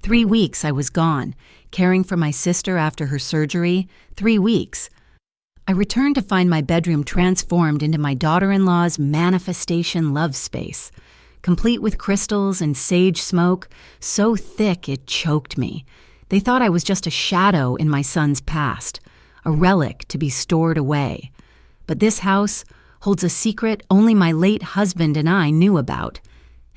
3 weeks I was gone, caring for my sister after her surgery. 3 weeks. I returned to find my bedroom transformed into my daughter-in-law's manifestation love space, complete with crystals and sage smoke, so thick it choked me. They thought I was just a shadow in my son's past, a relic to be stored away. But this house holds a secret only my late husband and I knew about,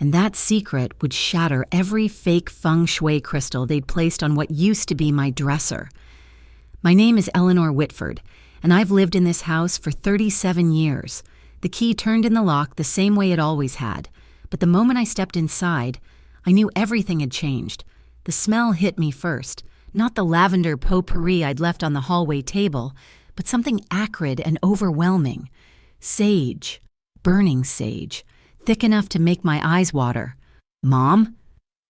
and that secret would shatter every fake feng shui crystal they'd placed on what used to be my dresser. My name is Eleanor Whitford, and I've lived in this house for 37 years. The key turned in the lock the same way it always had, but the moment I stepped inside, I knew everything had changed. The smell hit me first, not the lavender potpourri I'd left on the hallway table, but something acrid and overwhelming. Sage, burning sage, thick enough to make my eyes water. "Mom?"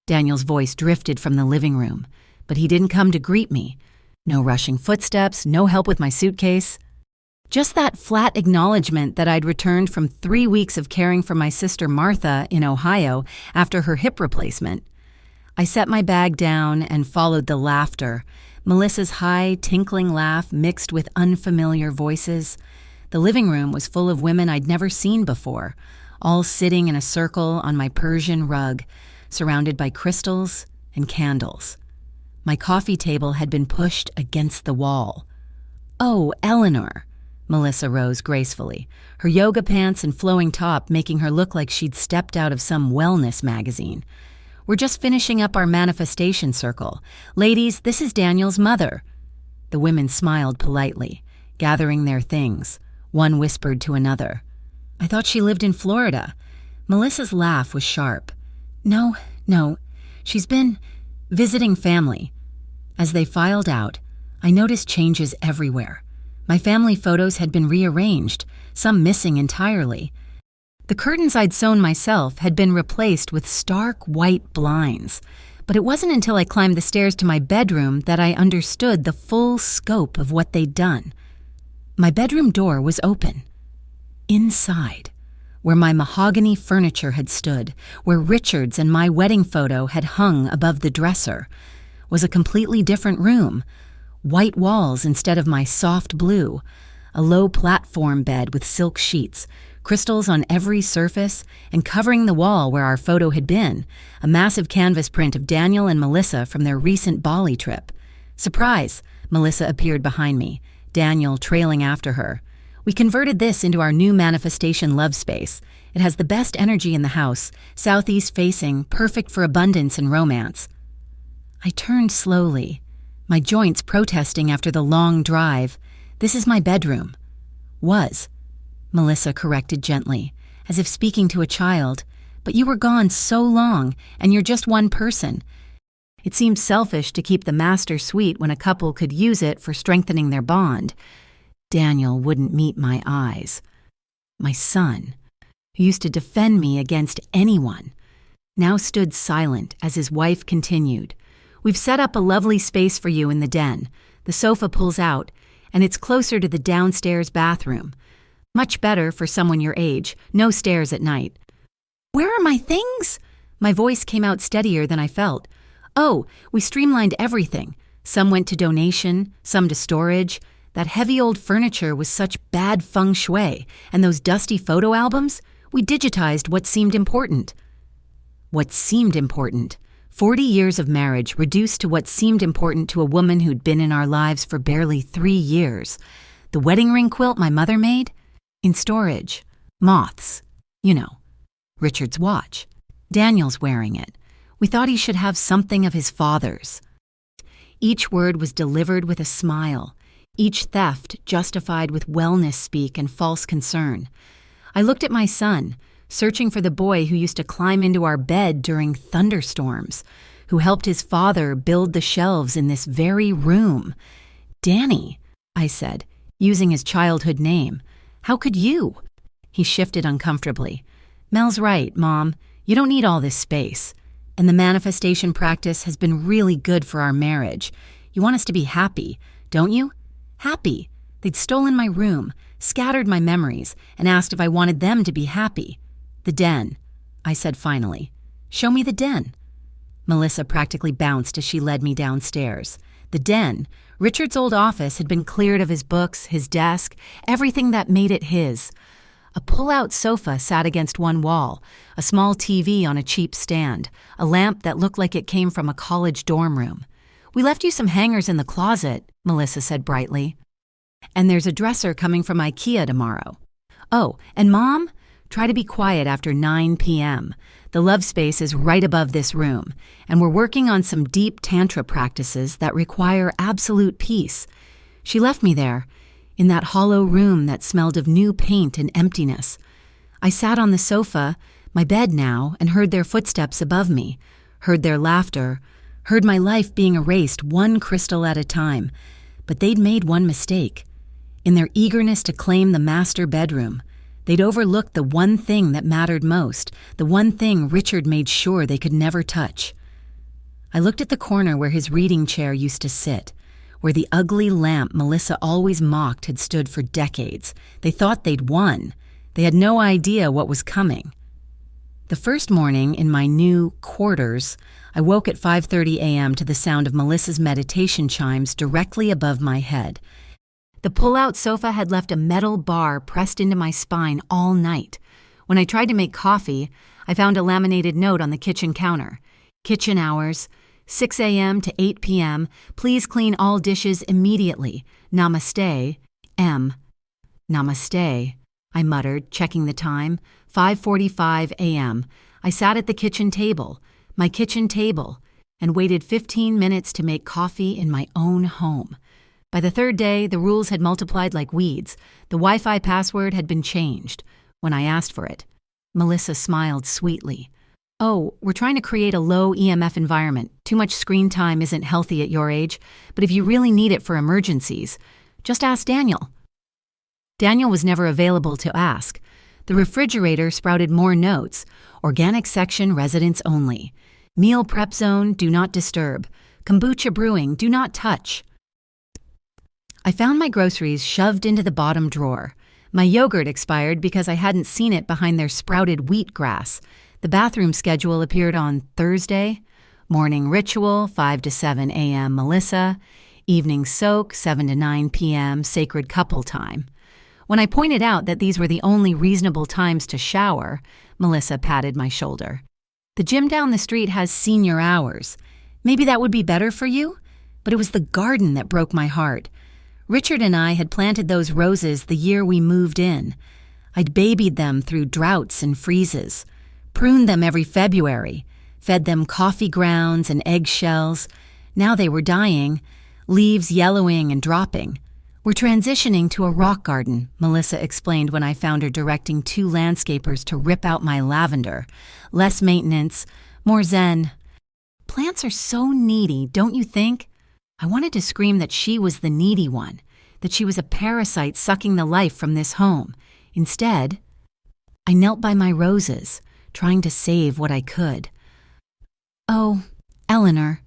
Daniel's voice drifted from the living room, but he didn't come to greet me. No rushing footsteps, no help with my suitcase. Just that flat acknowledgement that I'd returned from 3 weeks of caring for my sister Martha in Ohio after her hip replacement. I set my bag down and followed the laughter, Melissa's high, tinkling laugh mixed with unfamiliar voices. The living room was full of women I'd never seen before, all sitting in a circle on my Persian rug, surrounded by crystals and candles. My coffee table had been pushed against the wall. "Oh, Eleanor." Melissa rose gracefully, her yoga pants and flowing top making her look like she'd stepped out of some wellness magazine. "We're just finishing up our manifestation circle. Ladies, this is Daniel's mother." The women smiled politely, gathering their things. One whispered to another, "I thought she lived in Florida." Melissa's laugh was sharp. No, she's been visiting family." As they filed out, I noticed changes everywhere. My family photos had been rearranged, some missing entirely. The curtains I'd sewn myself had been replaced with stark white blinds, but it wasn't until I climbed the stairs to my bedroom that I understood the full scope of what they'd done. My bedroom door was open. Inside, where my mahogany furniture had stood, where Richard's and my wedding photo had hung above the dresser, was a completely different room. White walls instead of my soft blue, a low platform bed with silk sheets, crystals on every surface, and covering the wall where our photo had been, a massive canvas print of Daniel and Melissa from their recent Bali trip. Surprise! Melissa appeared behind me, Daniel trailing after her. "We converted this into our new manifestation love space. It has the best energy in the house, southeast facing, perfect for abundance and romance." I turned slowly, my joints protesting after the long drive. "This is my bedroom." "Was," Melissa corrected gently, as if speaking to a child. "But you were gone so long, and you're just one person. It seems selfish to keep the master suite when a couple could use it for strengthening their bond." Daniel wouldn't meet my eyes. My son, who used to defend me against anyone, now stood silent as his wife continued. "We've set up a lovely space for you in the den. The sofa pulls out, and it's closer to the downstairs bathroom. Much better for someone your age, no stairs at night." "Where are my things?" My voice came out steadier than I felt. "Oh, we streamlined everything. Some went to donation, some to storage. That heavy old furniture was such bad feng shui, and those dusty photo albums, we digitized what seemed important." What seemed important? 40 years of marriage reduced to what seemed important to a woman who'd been in our lives for barely 3 years. The wedding ring quilt my mother made? In storage. Moths. You know. Richard's watch. Daniel's wearing it. We thought he should have something of his father's. Each word was delivered with a smile, each theft justified with wellness speak and false concern. I looked at my son, searching for the boy who used to climb into our bed during thunderstorms, who helped his father build the shelves in this very room. "Danny," I said, using his childhood name. "How could you?" He shifted uncomfortably. "Mel's right, Mom. You don't need all this space. And the manifestation practice has been really good for our marriage. You want us to be happy, don't you?" Happy. They'd stolen my room, scattered my memories, and asked if I wanted them to be happy. "The den," I said finally. "Show me the den." Melissa practically bounced as she led me downstairs. The den, Richard's old office, had been cleared of his books, his desk, everything that made it his. A pull-out sofa sat against one wall, a small TV on a cheap stand, a lamp that looked like it came from a college dorm room. "We left you some hangers in the closet," Melissa said brightly. "And there's a dresser coming from IKEA tomorrow. Oh, and Mom, try to be quiet after 9 p.m. The love space is right above this room, and we're working on some deep tantra practices that require absolute peace." She left me there, in that hollow room that smelled of new paint and emptiness. I sat on the sofa, my bed now, and heard their footsteps above me, heard their laughter, heard my life being erased one crystal at a time. But they'd made one mistake. In their eagerness to claim the master bedroom, they'd overlooked the one thing that mattered most, the one thing Richard made sure they could never touch. I looked at the corner where his reading chair used to sit, where the ugly lamp Melissa always mocked had stood for decades. They thought they'd won. They had no idea what was coming. The first morning in my new quarters, I woke at 5:30 a.m. to the sound of Melissa's meditation chimes directly above my head. The pull-out sofa had left a metal bar pressed into my spine all night. When I tried to make coffee, I found a laminated note on the kitchen counter. "Kitchen hours, 6 a.m. to 8 p.m. Please clean all dishes immediately. Namaste, M." "Namaste," I muttered, checking the time. 5:45 a.m. I sat at the kitchen table, my kitchen table, and waited 15 minutes to make coffee in my own home. By the third day, the rules had multiplied like weeds. The Wi-Fi password had been changed when I asked for it. Melissa smiled sweetly. "Oh, we're trying to create a low EMF environment. Too much screen time isn't healthy at your age, but if you really need it for emergencies, just ask Daniel." Daniel was never available to ask. The refrigerator sprouted more notes. "Organic section residents only. Meal prep zone, do not disturb. Kombucha brewing, do not touch." I found my groceries shoved into the bottom drawer. My yogurt expired because I hadn't seen it behind their sprouted wheatgrass. The bathroom schedule appeared on Thursday. Morning ritual, 5 to 7 a.m. Melissa. Evening soak, 7 to 9 p.m. sacred couple time. When I pointed out that these were the only reasonable times to shower, Melissa patted my shoulder. "The gym down the street has senior hours. Maybe that would be better for you?" But it was the garden that broke my heart. Richard and I had planted those roses the year we moved in. I'd babied them through droughts and freezes, pruned them every February, fed them coffee grounds and eggshells. Now they were dying, leaves yellowing and dropping. "We're transitioning to a rock garden," Melissa explained when I found her directing 2 landscapers to rip out my lavender. "Less maintenance, more zen." Plants are so needy, don't you think? I wanted to scream that she was the needy one, that she was a parasite sucking the life from this home. Instead, I knelt by my roses, trying to save what I could. "Oh, Eleanor,"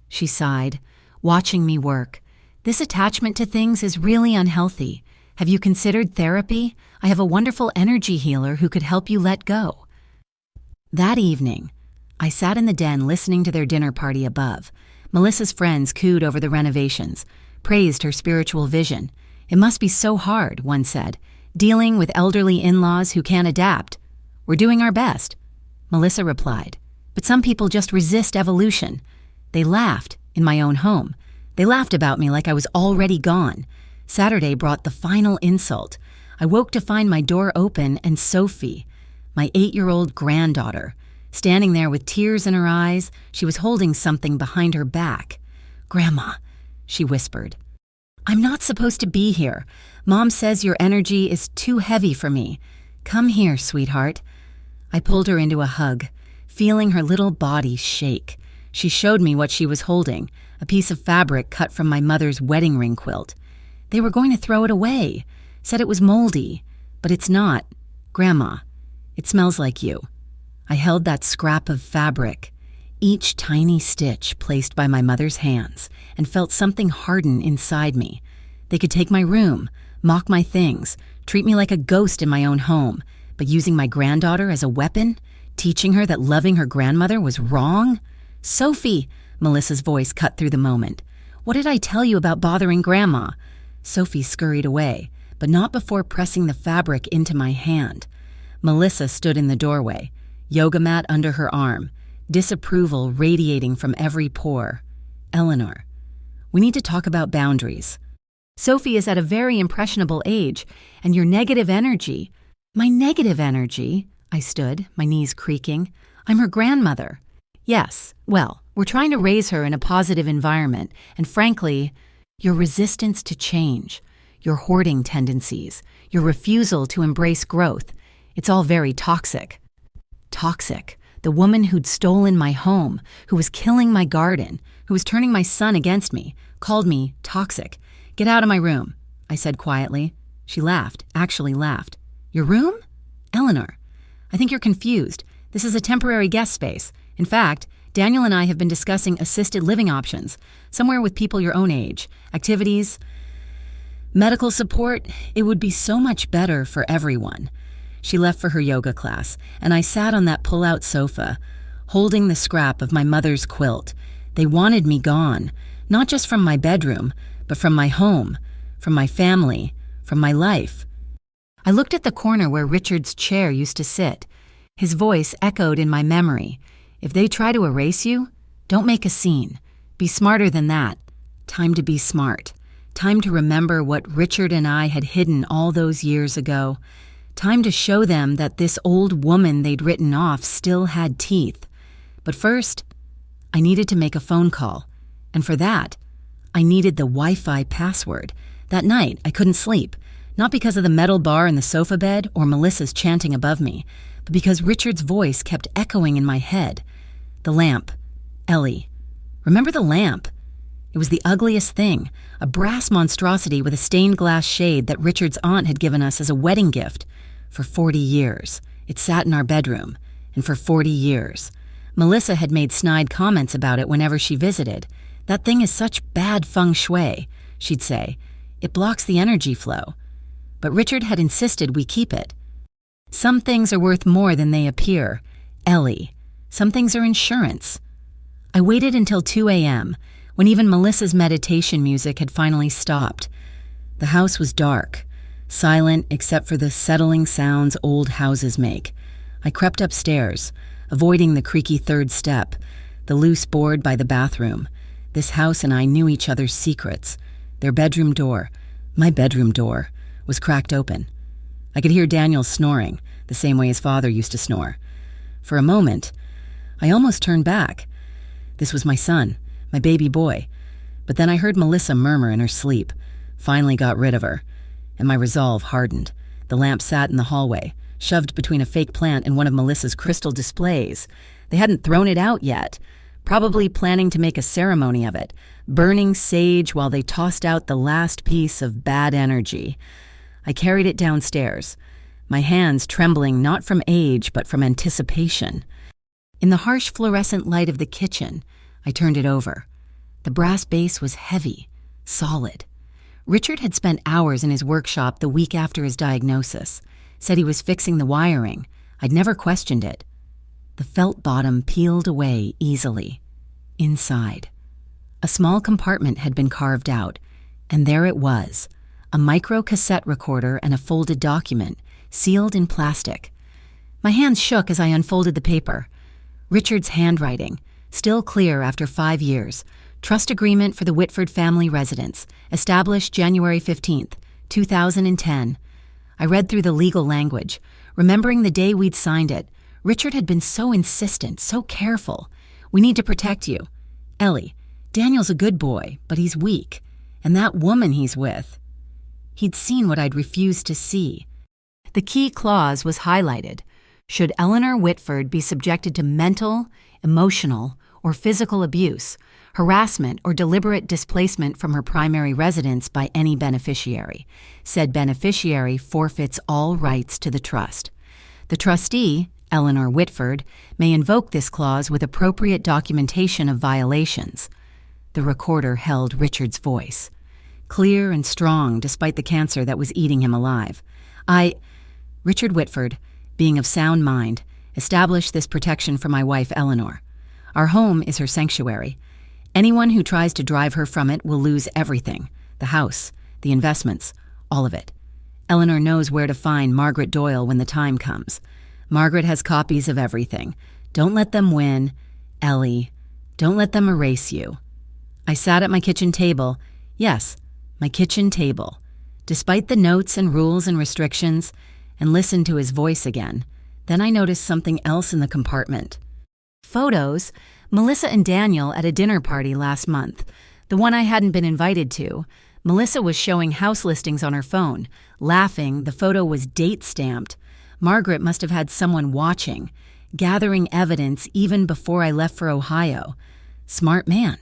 she sighed, watching me work. "This attachment to things is really unhealthy. Have you considered therapy? I have a wonderful energy healer who could help you let go." That evening, I sat in the den listening to their dinner party above. Melissa's friends cooed over the renovations, praised her spiritual vision. "It must be so hard," one said, "dealing with elderly in-laws who can't adapt." "We're doing our best," Melissa replied. "But some people just resist evolution." They laughed in my own home. They laughed about me like I was already gone. Saturday brought the final insult. I woke to find my door open and Sophie, my 8-year-old granddaughter, standing there with tears in her eyes. She was holding something behind her back. "Grandma," she whispered, "I'm not supposed to be here. Mom says your energy is too heavy for me. Come here, sweetheart." I pulled her into a hug, feeling her little body shake. She showed me what she was holding, a piece of fabric cut from my mother's wedding ring quilt. They were going to throw it away, said it was moldy, but it's not. "Grandma, it smells like you." I held that scrap of fabric, each tiny stitch placed by my mother's hands, and felt something harden inside me. They could take my room, mock my things, treat me like a ghost in my own home, but using my granddaughter as a weapon, teaching her that loving her grandmother was wrong? Sophie, Melissa's voice cut through the moment. What did I tell you about bothering Grandma? Sophie scurried away, but not before pressing the fabric into my hand. Melissa stood in the doorway, yoga mat under her arm, disapproval radiating from every pore. Eleanor, we need to talk about boundaries. Sophie is at a very impressionable age, and your negative energy— My negative energy? I stood, my knees creaking. I'm her grandmother. Yes, well, we're trying to raise her in a positive environment, and frankly, your resistance to change, your hoarding tendencies, your refusal to embrace growth, it's all very toxic. Toxic. The woman who'd stolen my home, who was killing my garden, who was turning my son against me, called me toxic. Get out of my room, I said quietly. She laughed, actually laughed. Your room? Eleanor, I think you're confused. This is a temporary guest space. In fact, Daniel and I have been discussing assisted living options, somewhere with people your own age, activities, medical support. It would be so much better for everyone. She left for her yoga class, and I sat on that pull-out sofa, holding the scrap of my mother's quilt. They wanted me gone, not just from my bedroom, but from my home, from my family, from my life. I looked at the corner where Richard's chair used to sit. His voice echoed in my memory. If they try to erase you, don't make a scene. Be smarter than that. Time to be smart. Time to remember what Richard and I had hidden all those years ago. Time to show them that this old woman they'd written off still had teeth. But first, I needed to make a phone call. And for that, I needed the Wi-Fi password. That night, I couldn't sleep. Not because of the metal bar in the sofa bed or Melissa's chanting above me, but because Richard's voice kept echoing in my head. The lamp. Ellie. Remember the lamp? It was the ugliest thing, a brass monstrosity with a stained glass shade that Richard's aunt had given us as a wedding gift. For 40 years, it sat in our bedroom, and for 40 years. Melissa had made snide comments about it whenever she visited. That thing is such bad feng shui, she'd say. It blocks the energy flow. But Richard had insisted we keep it. Some things are worth more than they appear. Ellie. Some things are insurance. I waited until 2 a.m., when even Melissa's meditation music had finally stopped. The house was dark, silent except for the settling sounds old houses make. I crept upstairs, avoiding the creaky third step, the loose board by the bathroom. This house and I knew each other's secrets. Their bedroom door, my bedroom door, was cracked open. I could hear Daniel snoring, the same way his father used to snore. For a moment, I almost turned back. This was my son, my baby boy. But then I heard Melissa murmur in her sleep, finally got rid of her, and my resolve hardened. The lamp sat in the hallway, shoved between a fake plant and one of Melissa's crystal displays. They hadn't thrown it out yet, probably planning to make a ceremony of it, burning sage while they tossed out the last piece of bad energy. I carried it downstairs, my hands trembling not from age but from anticipation. In the harsh fluorescent light of the kitchen, I turned it over. The brass base was heavy, solid. Richard had spent hours in his workshop the week after his diagnosis, said he was fixing the wiring. I'd never questioned it. The felt bottom peeled away easily. Inside, a small compartment had been carved out, and there it was, a micro cassette recorder and a folded document, sealed in plastic. My hands shook as I unfolded the paper. Richard's handwriting, still clear after 5 years. Trust agreement for the Whitford family residence, established January 15th, 2010. I read through the legal language, remembering the day we'd signed it. Richard had been so insistent, so careful. We need to protect you. Ellie, Daniel's a good boy, but he's weak. And that woman he's with. He'd seen what I'd refused to see. The key clause was highlighted. Should Eleanor Whitford be subjected to mental, emotional, or physical abuse, harassment, or deliberate displacement from her primary residence by any beneficiary, said beneficiary forfeits all rights to the trust. The trustee, Eleanor Whitford, may invoke this clause with appropriate documentation of violations. The recorder held Richard's voice, clear and strong despite the cancer that was eating him alive. Richard Whitford, being of sound mind, established this protection for my wife Eleanor. Our home is her sanctuary. Anyone who tries to drive her from it will lose everything: the house, the investments, all of it. Eleanor knows where to find Margaret Doyle when the time comes. Margaret has copies of everything. Don't let them win. Ellie, don't let them erase you. I sat at my kitchen table. Yes, my kitchen table. Despite the notes and rules and restrictions, and listened to his voice again. Then I noticed something else in the compartment. Photos. Melissa and Daniel at a dinner party last month. The one I hadn't been invited to. Melissa was showing house listings on her phone. Laughing, the photo was date-stamped. Margaret must have had someone watching, gathering evidence even before I left for Ohio. Smart man,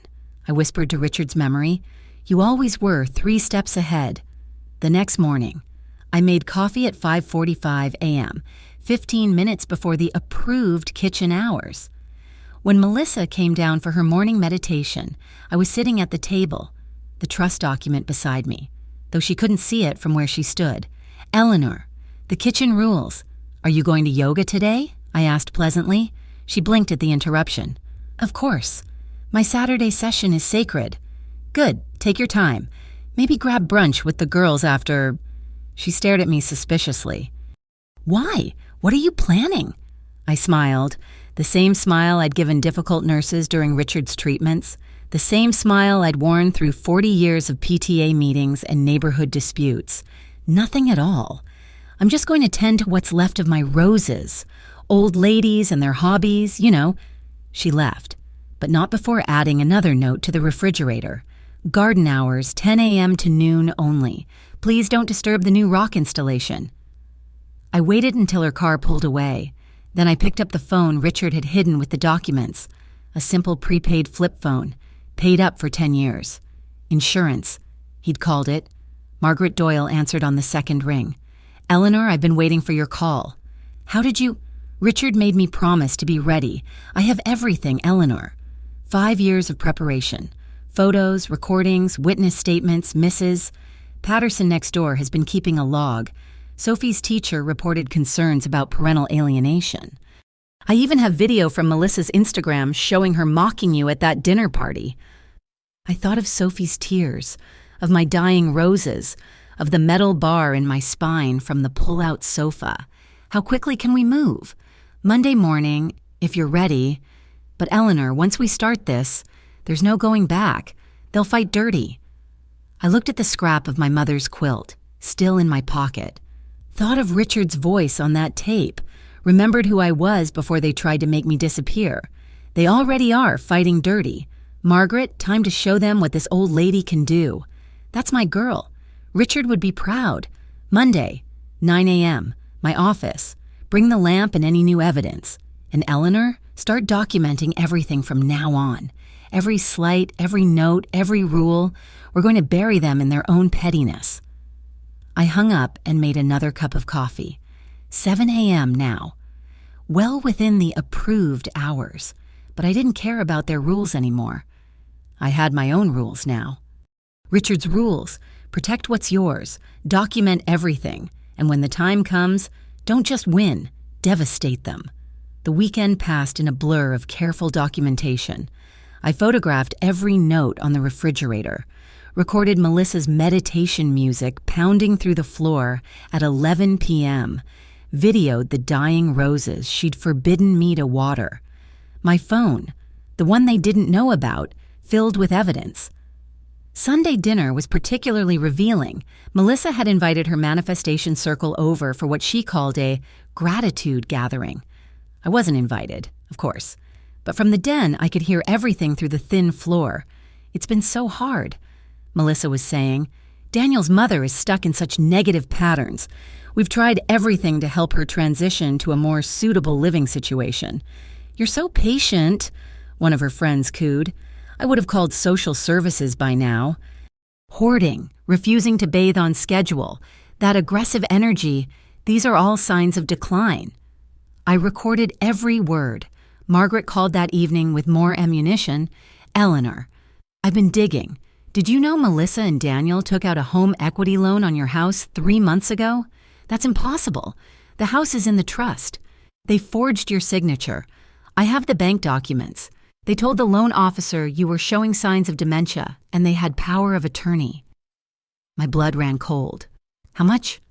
I whispered to Richard's memory. You always were 3 steps ahead. The next morning, I made coffee at 5:45 a.m., 15 minutes before the approved kitchen hours. When Melissa came down for her morning meditation, I was sitting at the table, the trust document beside me, though she couldn't see it from where she stood. Eleanor, the kitchen rules. Are you going to yoga today? I asked pleasantly. She blinked at the interruption. Of course. My Saturday session is sacred. Good, take your time. Maybe grab brunch with the girls after... She stared at me suspiciously. Why? What are you planning? I smiled. The same smile I'd given difficult nurses during Richard's treatments. The same smile I'd worn through 40 years of PTA meetings and neighborhood disputes. Nothing at all. I'm just going to tend to what's left of my roses. Old ladies and their hobbies, you know. She left, but not before adding another note to the refrigerator. Garden hours, 10 a.m. to noon only. Please don't disturb the new rock installation. I waited until her car pulled away. Then I picked up the phone Richard had hidden with the documents. A simple prepaid flip phone, paid up for 10 years. Insurance, he'd called it. Margaret Doyle answered on the second ring. Eleanor, I've been waiting for your call. How did you... Richard made me promise to be ready. I have everything, Eleanor. 5 years of preparation. Photos, recordings, witness statements, Mrs. Patterson next door has been keeping a log. Sophie's teacher reported concerns about parental alienation. I even have video from Melissa's Instagram showing her mocking you at that dinner party. I thought of Sophie's tears, of my dying roses, of the metal bar in my spine from the pull-out sofa. How quickly can we move? Monday morning, if you're ready. But Eleanor, once we start this, there's no going back. They'll fight dirty. I looked at the scrap of my mother's quilt, still in my pocket. Thought of Richard's voice on that tape. Remembered who I was before they tried to make me disappear. They already are fighting dirty. Margaret, time to show them what this old lady can do. That's my girl. Richard would be proud. Monday, 9 a.m., my office. Bring the lamp and any new evidence. And Eleanor, start documenting everything from now on. Every slight, every note, every rule. We're going to bury them in their own pettiness. I hung up and made another cup of coffee. 7 a.m. now. Well within the approved hours. But I didn't care about their rules anymore. I had my own rules now. Richard's rules. Protect what's yours. Document everything. And when the time comes, don't just win. Devastate them. The weekend passed in a blur of careful documentation. I photographed every note on the refrigerator. Recorded Melissa's meditation music pounding through the floor at 11 p.m., videoed the dying roses she'd forbidden me to water. My phone, the one they didn't know about, filled with evidence. Sunday dinner was particularly revealing. Melissa had invited her manifestation circle over for what she called a gratitude gathering. I wasn't invited, of course, but from the den I could hear everything through the thin floor. It's been so hard. Melissa was saying, Daniel's mother is stuck in such negative patterns. We've tried everything to help her transition to a more suitable living situation. You're so patient, one of her friends cooed. I would have called social services by now. Hoarding, refusing to bathe on schedule, that aggressive energy, these are all signs of decline. I recorded every word. Margaret called that evening with more ammunition. Eleanor, I've been digging. Did you know Melissa and Daniel took out a home equity loan on your house 3 months ago? That's impossible. The house is in the trust. They forged your signature. I have the bank documents. They told the loan officer you were showing signs of dementia and they had power of attorney. My blood ran cold. How much?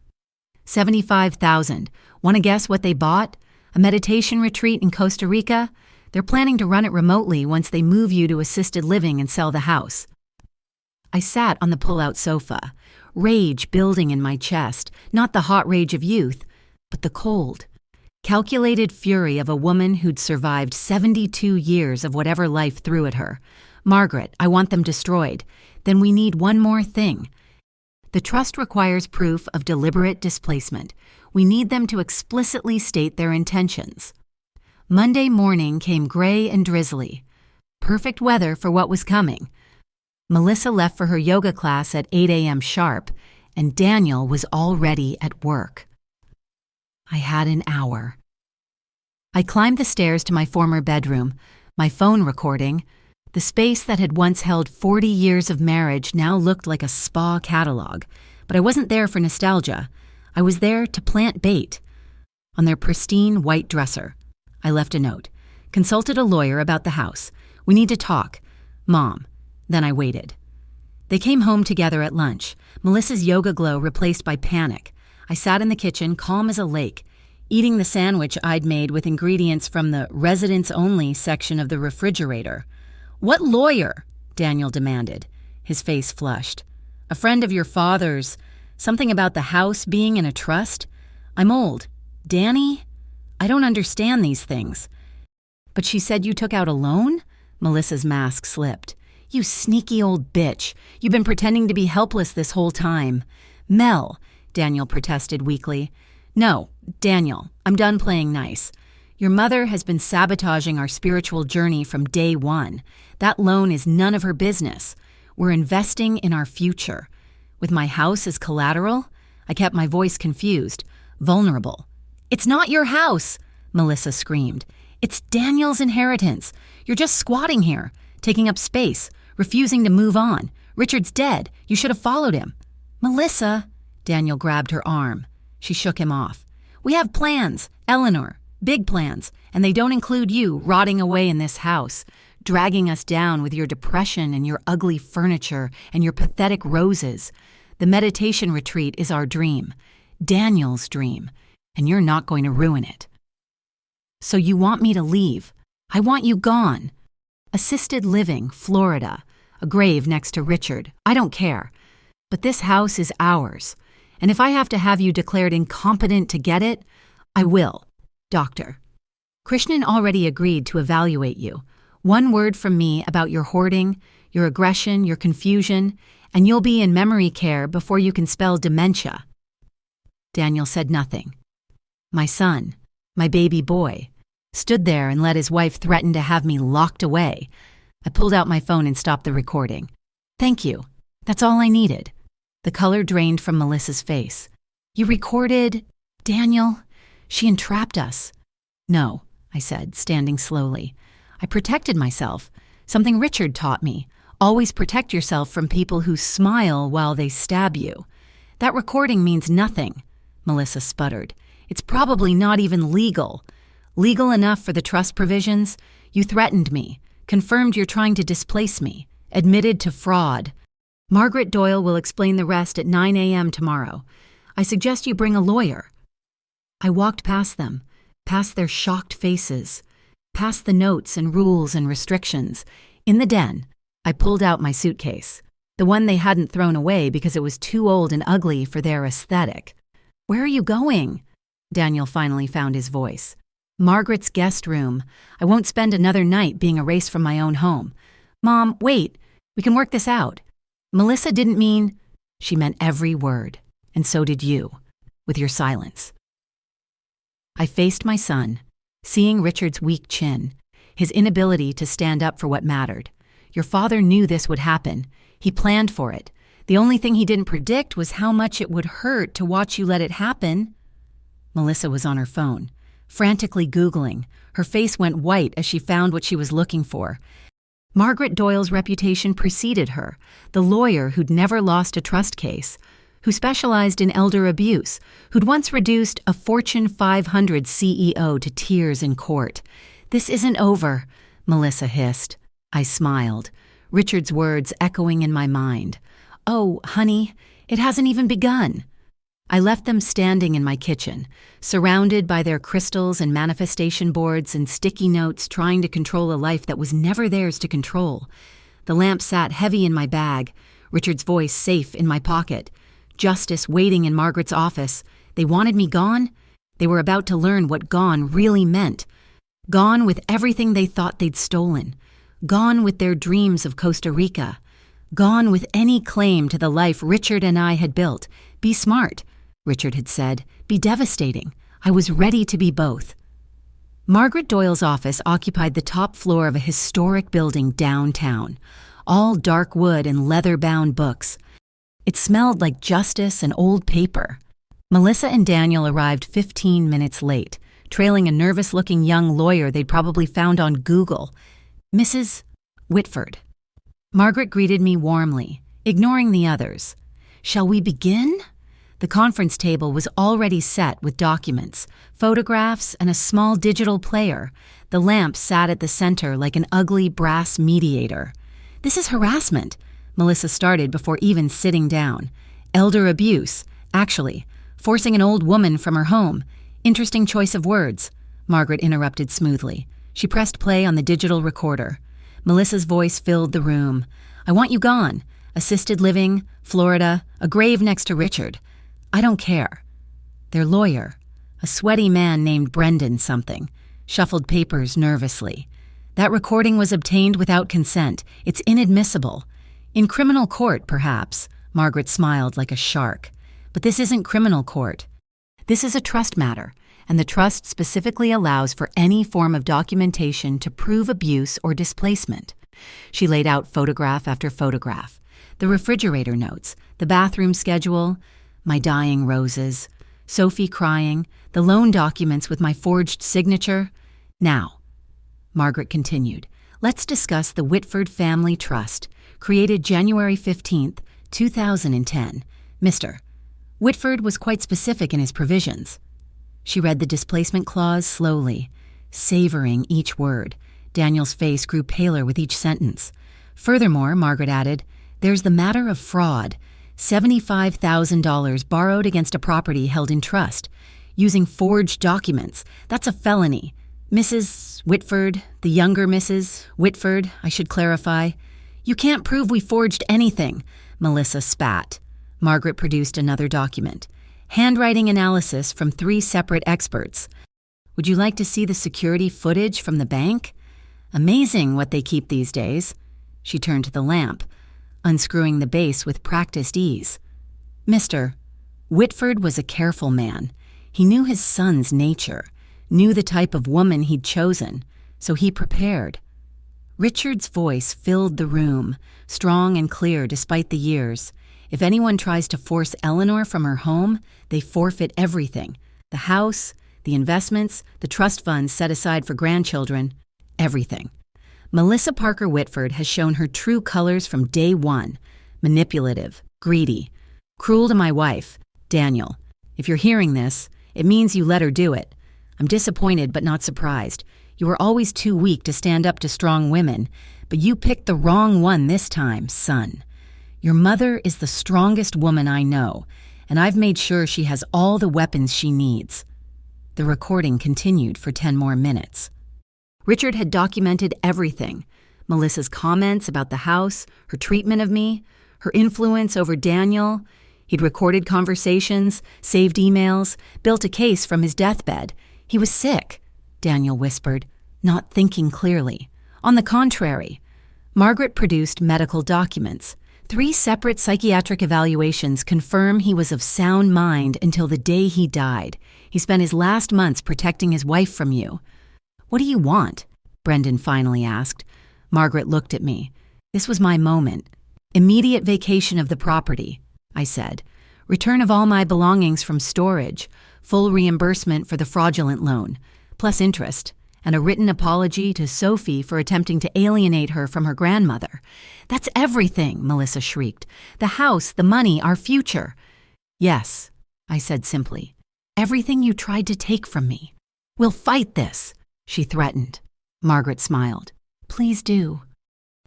$75,000. Want to guess what they bought? A meditation retreat in Costa Rica? They're planning to run it remotely once they move you to assisted living and sell the house. I sat on the pull-out sofa, rage building in my chest, not the hot rage of youth, but the cold, calculated fury of a woman who'd survived 72 years of whatever life threw at her. Margaret, I want them destroyed. Then we need one more thing. The trust requires proof of deliberate displacement. We need them to explicitly state their intentions. Monday morning came gray and drizzly. Perfect weather for what was coming. Melissa left for her yoga class at 8 a.m. sharp, and Daniel was already at work. I had an hour. I climbed the stairs to my former bedroom, my phone recording. The space that had once held 40 years of marriage now looked like a spa catalog, but I wasn't there for nostalgia. I was there to plant bait. On their pristine white dresser, I left a note. Consulted a lawyer about the house. We need to talk. Mom. Then I waited. They came home together at lunch, Melissa's yoga glow replaced by panic. I sat in the kitchen, calm as a lake, eating the sandwich I'd made with ingredients from the residents-only section of the refrigerator. What lawyer? Daniel demanded. His face flushed. A friend of your father's. Something about the house being in a trust? I'm old. Danny? I don't understand these things. But she said you took out a loan? Melissa's mask slipped. You sneaky old bitch. You've been pretending to be helpless this whole time. Mel, Daniel protested weakly. No, Daniel, I'm done playing nice. Your mother has been sabotaging our spiritual journey from day one. That loan is none of her business. We're investing in our future. With my house as collateral, I kept my voice confused, vulnerable. It's not your house, Melissa screamed. It's Daniel's inheritance. You're just squatting here, taking up space, refusing to move on. Richard's dead. You should have followed him. Melissa, Daniel grabbed her arm. She shook him off. We have plans, Eleanor, big plans, and they don't include you rotting away in this house, dragging us down with your depression and your ugly furniture and your pathetic roses. The meditation retreat is our dream, Daniel's dream, and you're not going to ruin it. So you want me to leave? I want you gone. Assisted living, Florida, a grave next to Richard. I don't care. But this house is ours. And if I have to have you declared incompetent to get it, I will. Doctor. Krishnan already agreed to evaluate you. One word from me about your hoarding, your aggression, your confusion, and you'll be in memory care before you can spell dementia. Daniel said nothing. My son, my baby boy, stood there and let his wife threaten to have me locked away. I pulled out my phone and stopped the recording. Thank you. That's all I needed. The color drained from Melissa's face. You recorded, Daniel? She entrapped us. No, I said, standing slowly. I protected myself. Something Richard taught me. Always protect yourself from people who smile while they stab you. That recording means nothing, Melissa sputtered. It's probably not even legal. Legal enough for the trust provisions? You threatened me, confirmed you're trying to displace me, admitted to fraud. Margaret Doyle will explain the rest at 9 a.m. tomorrow. I suggest you bring a lawyer. I walked past them, past their shocked faces, past the notes and rules and restrictions. In the den, I pulled out my suitcase, the one they hadn't thrown away because it was too old and ugly for their aesthetic. Where are you going? Daniel finally found his voice. Margaret's guest room. I won't spend another night being erased from my own home. Mom, wait. We can work this out. Melissa didn't mean... She meant every word, and so did you, with your silence. I faced my son, seeing Richard's weak chin, his inability to stand up for what mattered. Your father knew this would happen. He planned for it. The only thing he didn't predict was how much it would hurt to watch you let it happen. Melissa was on her phone, frantically Googling. Her face went white as she found what she was looking for. Margaret Doyle's reputation preceded her, the lawyer who'd never lost a trust case, who specialized in elder abuse, who'd once reduced a Fortune 500 CEO to tears in court. This isn't over, Melissa hissed. I smiled, Richard's words echoing in my mind. Oh, honey, it hasn't even begun. I left them standing in my kitchen, surrounded by their crystals and manifestation boards and sticky notes trying to control a life that was never theirs to control. The lamp sat heavy in my bag, Richard's voice safe in my pocket, justice waiting in Margaret's office. They wanted me gone? They were about to learn what gone really meant. Gone with everything they thought they'd stolen. Gone with their dreams of Costa Rica. Gone with any claim to the life Richard and I had built. Be smart, Richard had said. Be devastating. I was ready to be both. Margaret Doyle's office occupied the top floor of a historic building downtown, all dark wood and leather-bound books. It smelled like justice and old paper. Melissa and Daniel arrived 15 minutes late, trailing a nervous-looking young lawyer they'd probably found on Google, Mrs. Whitford. Margaret greeted me warmly, ignoring the others. Shall we begin? The conference table was already set with documents, photographs, and a small digital player. The lamp sat at the center like an ugly brass mediator. This is harassment, Melissa started before even sitting down. Elder abuse, actually. Forcing an old woman from her home. Interesting choice of words, Margaret interrupted smoothly. She pressed play on the digital recorder. Melissa's voice filled the room. I want you gone. Assisted living, Florida, a grave next to Richard. I don't care. Their lawyer, a sweaty man named Brendan something, shuffled papers nervously. That recording was obtained without consent. It's inadmissible. In criminal court, perhaps, Margaret smiled like a shark. But this isn't criminal court. This is a trust matter, and the trust specifically allows for any form of documentation to prove abuse or displacement. She laid out photograph after photograph. The refrigerator notes, the bathroom schedule, my dying roses, Sophie crying, the loan documents with my forged signature. Now, Margaret continued, let's discuss the Whitford Family Trust, created January 15th, 2010. Mr. Whitford was quite specific in his provisions. She read the displacement clause slowly, savoring each word. Daniel's face grew paler with each sentence. Furthermore, Margaret added, there's the matter of fraud, $75,000 borrowed against a property held in trust, using forged documents. That's a felony. Mrs. Whitford, the younger Mrs. Whitford, I should clarify. You can't prove we forged anything, Melissa spat. Margaret produced another document. Handwriting analysis from 3 separate experts. Would you like to see the security footage from the bank? Amazing what they keep these days. She turned to the lamp, unscrewing the base with practiced ease. Mr. Whitford was a careful man. He knew his son's nature, knew the type of woman he'd chosen, so he prepared. Richard's voice filled the room, strong and clear despite the years. If anyone tries to force Eleanor from her home, they forfeit everything. The house, the investments, the trust funds set aside for grandchildren, everything. Melissa Parker Whitford has shown her true colors from day one. Manipulative, greedy, cruel to my wife, Daniel. If you're hearing this, it means you let her do it. I'm disappointed but not surprised. You were always too weak to stand up to strong women, but you picked the wrong one this time, son. Your mother is the strongest woman I know, and I've made sure she has all the weapons she needs. The recording continued for 10 more minutes. Richard had documented everything. Melissa's comments about the house, her treatment of me, her influence over Daniel. He'd recorded conversations, saved emails, built a case from his deathbed. He was sick, Daniel whispered, not thinking clearly. On the contrary, Margaret produced medical documents. 3 separate psychiatric evaluations confirm he was of sound mind until the day he died. He spent his last months protecting his wife from you. What do you want? Brendan finally asked. Margaret looked at me. This was my moment. Immediate vacation of the property, I said. Return of all my belongings from storage. Full reimbursement for the fraudulent loan, plus interest. And a written apology to Sophie for attempting to alienate her from her grandmother. That's everything, Melissa shrieked. The house, the money, our future. Yes, I said simply. Everything you tried to take from me. We'll fight this, she threatened. Margaret smiled. Please do.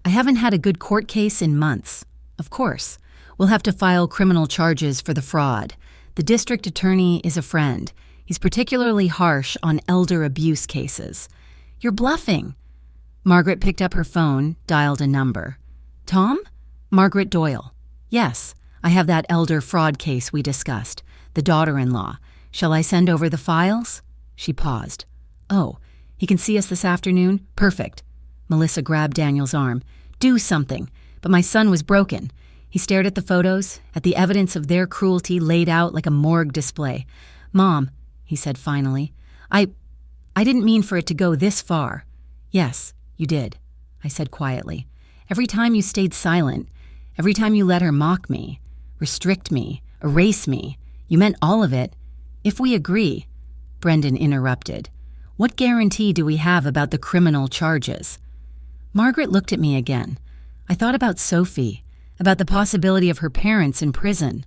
I haven't had a good court case in months. Of course. We'll have to file criminal charges for the fraud. The district attorney is a friend. He's particularly harsh on elder abuse cases. You're bluffing. Margaret picked up her phone, dialed a number. Tom? Margaret Doyle. Yes, I have that elder fraud case we discussed, the daughter-in-law. Shall I send over the files? She paused. Oh, he can see us this afternoon? Perfect. Melissa grabbed Daniel's arm. Do something. But my son was broken. He stared at the photos, at the evidence of their cruelty laid out like a morgue display. Mom, he said finally, I didn't mean for it to go this far. Yes, you did, I said quietly. Every time you stayed silent, every time you let her mock me, restrict me, erase me, you meant all of it. If we agree, Brendan interrupted, what guarantee do we have about the criminal charges? Margaret looked at me again. I thought about Sophie, about the possibility of her parents in prison.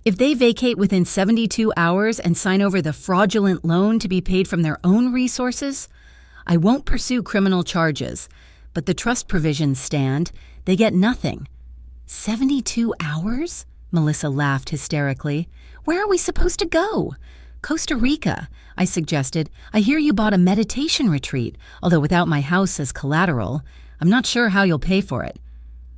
If they vacate within 72 hours and sign over the fraudulent loan to be paid from their own resources, I won't pursue criminal charges, but the trust provisions stand. They get nothing. 72 hours? Melissa laughed hysterically. Where are we supposed to go? Costa Rica, I suggested. I hear you bought a meditation retreat, although without my house as collateral. I'm not sure how you'll pay for it.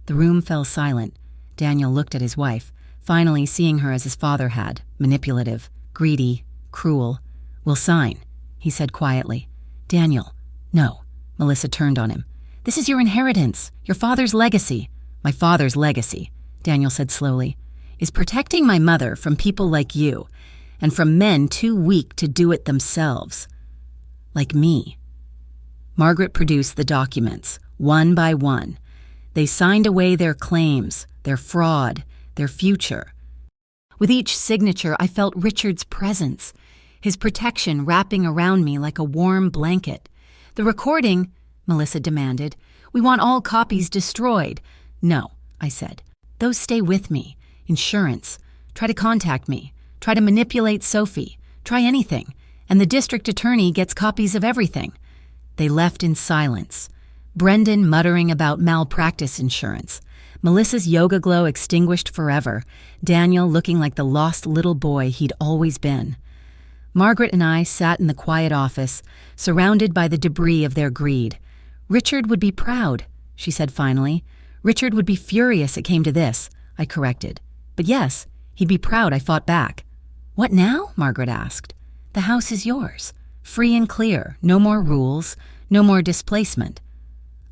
The room fell silent. Daniel looked at his wife, finally seeing her as his father had, manipulative, greedy, cruel. We'll sign, he said quietly. Daniel, no. Melissa turned on him. This is your inheritance, your father's legacy. My father's legacy, Daniel said slowly, is protecting my mother from people like you, and from men too weak to do it themselves. Like me. Margaret produced the documents, one by one. They signed away their claims, their fraud, their future. With each signature, I felt Richard's presence, his protection wrapping around me like a warm blanket. The recording, Melissa demanded. We want all copies destroyed. No, I said. Those stay with me. Insurance. Try to contact me. Try to manipulate Sophie. Try anything. And the district attorney gets copies of everything. They left in silence. Brendan muttering about malpractice insurance. Melissa's yoga glow extinguished forever. Daniel looking like the lost little boy he'd always been. Margaret and I sat in the quiet office, surrounded by the debris of their greed. Richard would be proud, she said finally. Richard would be furious it came to this, I corrected. But yes, he'd be proud I fought back. What now? Margaret asked. The house is yours. Free and clear. No more rules. No more displacement.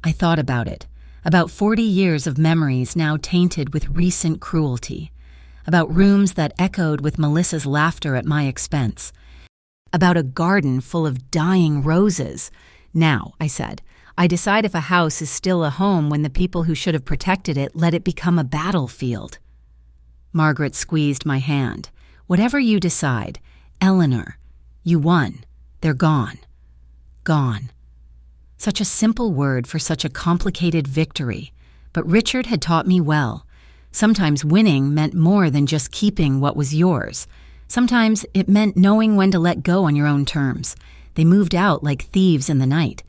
I thought about it. About 40 years of memories now tainted with recent cruelty. About rooms that echoed with Melissa's laughter at my expense. About a garden full of dying roses. Now, I said, I decide if a house is still a home when the people who should have protected it let it become a battlefield. Margaret squeezed my hand. Whatever you decide, Eleanor, you won. They're gone. Gone. Such a simple word for such a complicated victory. But Richard had taught me well. Sometimes winning meant more than just keeping what was yours. Sometimes it meant knowing when to let go on your own terms. They moved out like thieves in the night.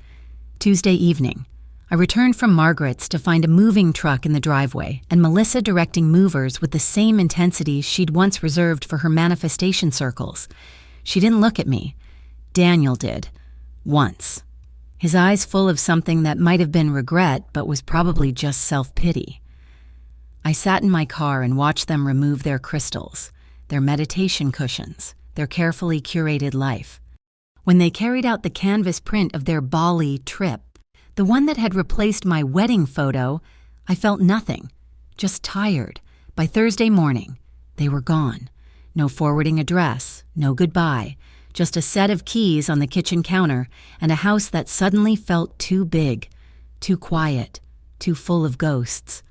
Tuesday evening, I returned from Margaret's to find a moving truck in the driveway and Melissa directing movers with the same intensity she'd once reserved for her manifestation circles. She didn't look at me. Daniel did. Once. His eyes full of something that might have been regret but was probably just self-pity. I sat in my car and watched them remove their crystals, their meditation cushions, their carefully curated life. When they carried out the canvas print of their Bali trip, the one that had replaced my wedding photo, I felt nothing, just tired. By Thursday morning, they were gone. No forwarding address, no goodbye, just a set of keys on the kitchen counter and a house that suddenly felt too big, too quiet, too full of ghosts.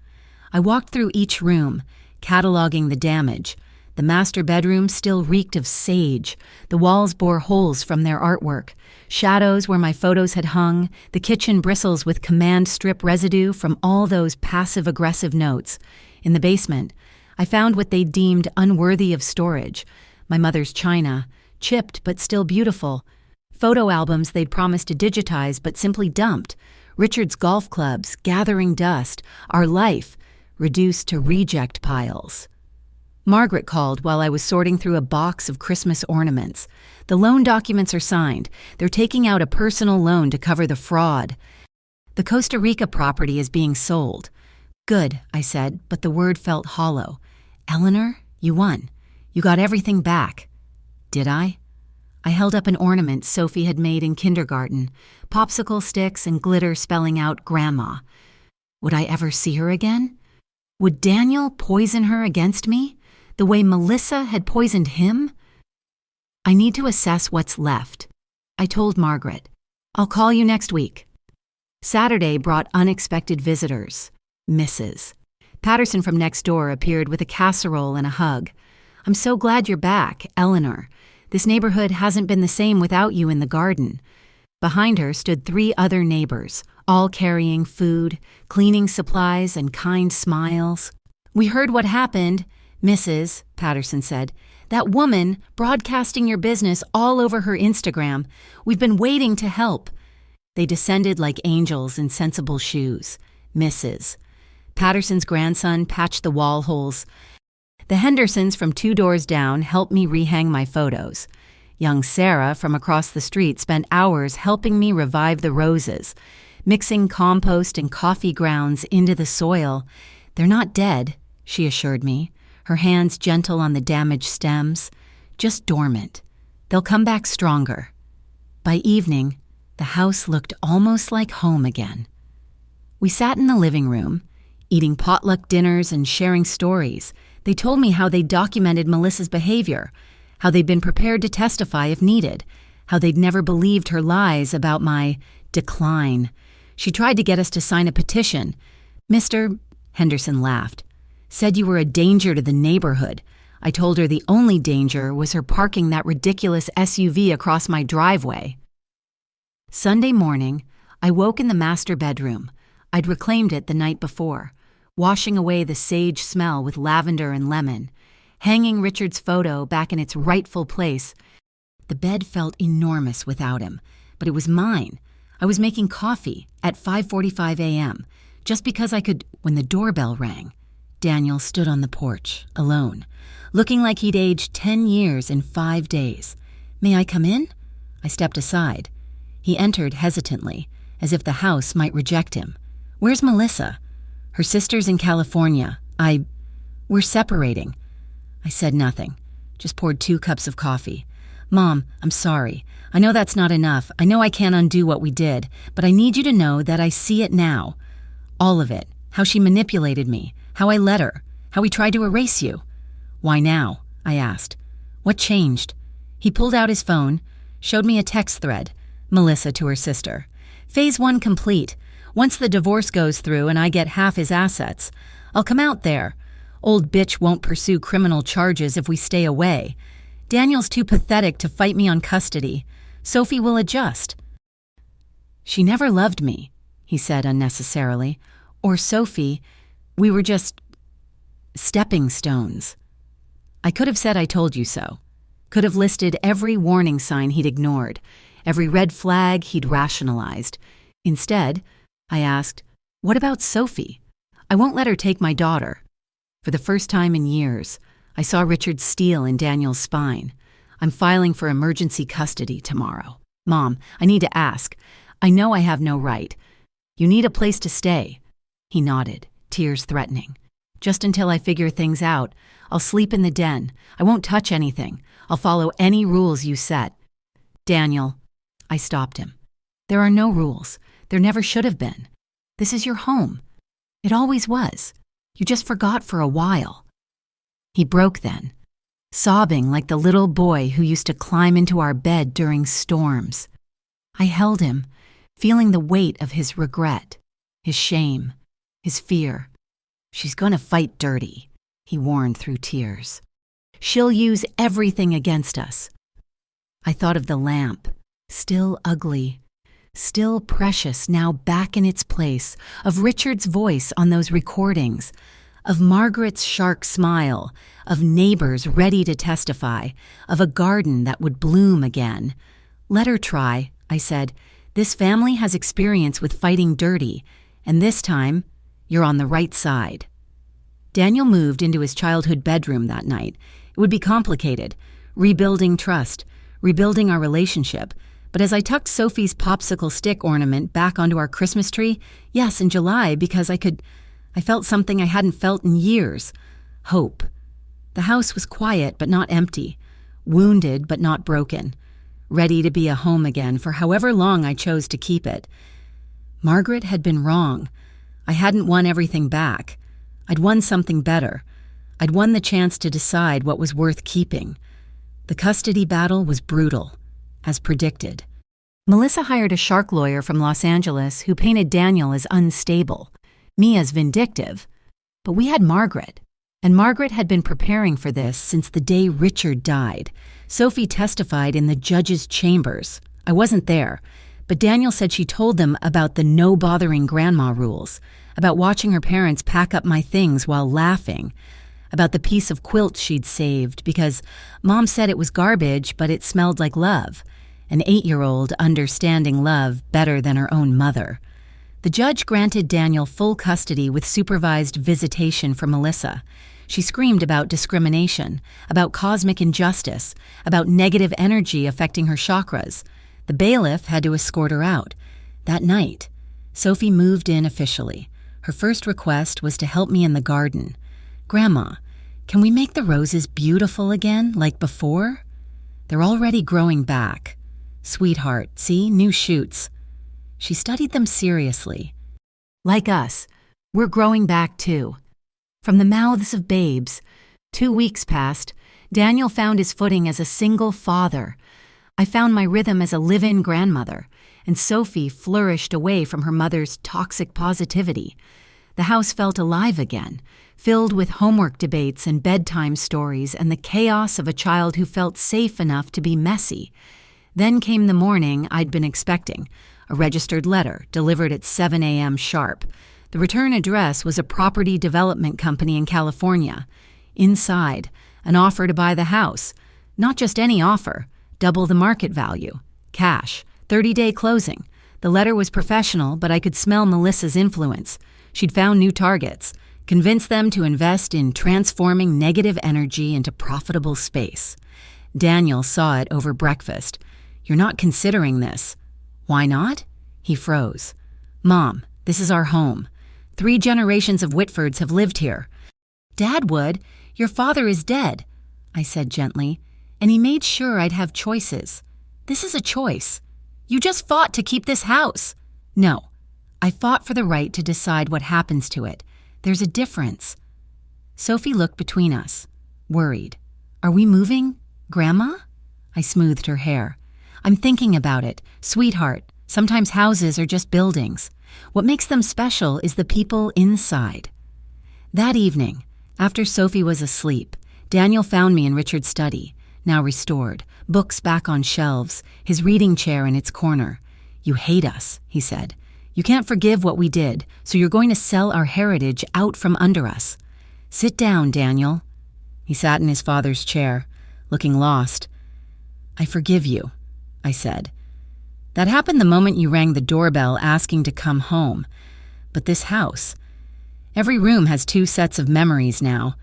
I walked through each room, cataloging the damage. The master bedroom still reeked of sage. The walls bore holes from their artwork. Shadows where my photos had hung. The kitchen bristles with command strip residue from all those passive-aggressive notes. In the basement, I found what they deemed unworthy of storage. My mother's china, chipped but still beautiful. Photo albums they'd promised to digitize but simply dumped. Richard's golf clubs gathering dust, our life reduced to reject piles. Margaret called while I was sorting through a box of Christmas ornaments. The loan documents are signed. They're taking out a personal loan to cover the fraud. The Costa Rica property is being sold. Good, I said, but the word felt hollow. Eleanor, you won. You got everything back. Did I? I held up an ornament Sophie had made in kindergarten, popsicle sticks and glitter spelling out Grandma. Would I ever see her again? Would Daniel poison her against me, the way Melissa had poisoned him? I need to assess what's left. I told Margaret. I'll call you next week. Saturday brought unexpected visitors. Mrs. Patterson from next door appeared with a casserole and a hug. I'm so glad you're back, Eleanor. This neighborhood hasn't been the same without you in the garden. Behind her stood 3 other neighbors, all carrying food, cleaning supplies, and kind smiles. We heard what happened, Mrs. Patterson said. That woman broadcasting your business all over her Instagram. We've been waiting to help. They descended like angels in sensible shoes. Mrs. Patterson's grandson patched the wall holes. The Hendersons from 2 doors down helped me rehang my photos. Young Sarah from across the street spent hours helping me revive the roses, mixing compost and coffee grounds into the soil. They're not dead, she assured me, her hands gentle on the damaged stems, just dormant. They'll come back stronger. By evening, the house looked almost like home again. We sat in the living room, eating potluck dinners and sharing stories. They told me how they documented Melissa's behavior, how they'd been prepared to testify if needed, how they'd never believed her lies about my decline. She tried to get us to sign a petition. Mr. Henderson laughed, said you were a danger to the neighborhood. I told her the only danger was her parking that ridiculous SUV across my driveway. Sunday morning, I woke in the master bedroom. I'd reclaimed it the night before, washing away the sage smell with lavender and lemon, hanging Richard's photo back in its rightful place. The bed felt enormous without him, but it was mine. I was making coffee at 5:45 a.m., just because I could. When the doorbell rang, Daniel stood on the porch, alone, looking like he'd aged 10 years in 5 days. May I come in? I stepped aside. He entered hesitantly, as if the house might reject him. Where's Melissa? Her sister's in California. We're separating. I said nothing, just poured 2 cups of coffee. Mom, I'm sorry. I know that's not enough. I know I can't undo what we did, but I need you to know that I see it now. All of it. How she manipulated me. How I let her. How we tried to erase you. Why now? I asked. What changed? He pulled out his phone, showed me a text thread. Melissa to her sister. Phase 1 complete. Once the divorce goes through and I get half his assets, I'll come out there. Old bitch won't pursue criminal charges if we stay away. Daniel's too pathetic to fight me on custody. Sophie will adjust. She never loved me, he said unnecessarily. Or Sophie. We were just stepping stones. I could have said I told you so. Could have listed every warning sign he'd ignored, every red flag he'd rationalized. Instead, I asked, what about Sophie? I won't let her take my daughter. For the first time in years, I saw Richard's steel in Daniel's spine. I'm filing for emergency custody tomorrow. Mom, I need to ask. I know I have no right. You need a place to stay. He nodded, tears threatening. Just until I figure things out, I'll sleep in the den. I won't touch anything. I'll follow any rules you set. Daniel, I stopped him. There are no rules. There never should have been. This is your home. It always was. You just forgot for a while. He broke then, sobbing like the little boy who used to climb into our bed during storms. I held him, feeling the weight of his regret, his shame, his fear. She's gonna fight dirty, he warned through tears. She'll use everything against us. I thought of the lamp, still ugly, still precious now back in its place, of Richard's voice on those recordings, of Margaret's shark smile, of neighbors ready to testify, of a garden that would bloom again. Let her try, I said. This family has experience with fighting dirty, and this time, you're on the right side." Daniel moved into his childhood bedroom that night. It would be complicated, rebuilding trust, rebuilding our relationship. But as I tucked Sophie's popsicle stick ornament back onto our Christmas tree, yes, in July, because I felt something I hadn't felt in years. Hope. The house was quiet but not empty, wounded but not broken, ready to be a home again for however long I chose to keep it. Margaret had been wrong. I hadn't won everything back. I'd won something better. I'd won the chance to decide what was worth keeping. The custody battle was brutal, as predicted. Melissa hired a shark lawyer from Los Angeles who painted Daniel as unstable, me as vindictive. But we had Margaret, and Margaret had been preparing for this since the day Richard died. Sophie testified in the judge's chambers. I wasn't there, but Daniel said she told them about the no-bothering grandma rules, about watching her parents pack up my things while laughing, about the piece of quilt she'd saved because Mom said it was garbage, but it smelled like love, an 8-year-old understanding love better than her own mother. The judge granted Daniel full custody with supervised visitation for Melissa. She screamed about discrimination, about cosmic injustice, about negative energy affecting her chakras. The bailiff had to escort her out. That night, Sophie moved in officially. Her first request was to help me in the garden. "Grandma, can we make the roses beautiful again, like before? They're already growing back. Sweetheart, see, new shoots." She studied them seriously. "Like us, we're growing back too. From the mouths of babes." 2 weeks passed. Daniel found his footing as a single father. I found my rhythm as a live-in grandmother, and Sophie flourished away from her mother's toxic positivity. The house felt alive again, filled with homework debates and bedtime stories and the chaos of a child who felt safe enough to be messy. Then came the morning I'd been expecting, a registered letter delivered at 7 a.m. sharp. The return address was a property development company in California. Inside, an offer to buy the house. Not just any offer, double the market value. Cash, 30-day closing. The letter was professional, but I could smell Melissa's influence. She'd found new targets, convinced them to invest in transforming negative energy into profitable space. Daniel saw it over breakfast. "You're not considering this." "Why not?" He froze. "Mom, this is our home. 3 generations of Whitfords have lived here." "Dad would. Your father is dead," I said gently, "and he made sure I'd have choices. This is a choice. You just fought to keep this house." "No, I fought for the right to decide what happens to it. There's a difference." Sophie looked between us, worried. "Are we moving, Grandma?" I smoothed her hair. "I'm thinking about it. Sweetheart, sometimes houses are just buildings. What makes them special is the people inside." That evening, after Sophie was asleep, Daniel found me in Richard's study, now restored, books back on shelves, his reading chair in its corner. "You hate us," he said. "You can't forgive what we did, so you're going to sell our heritage out from under us. Sit down, Daniel." He sat in his father's chair, looking lost. "I forgive you," I said. "That happened the moment you rang the doorbell asking to come home. But this house, every room has 2 sets of memories now.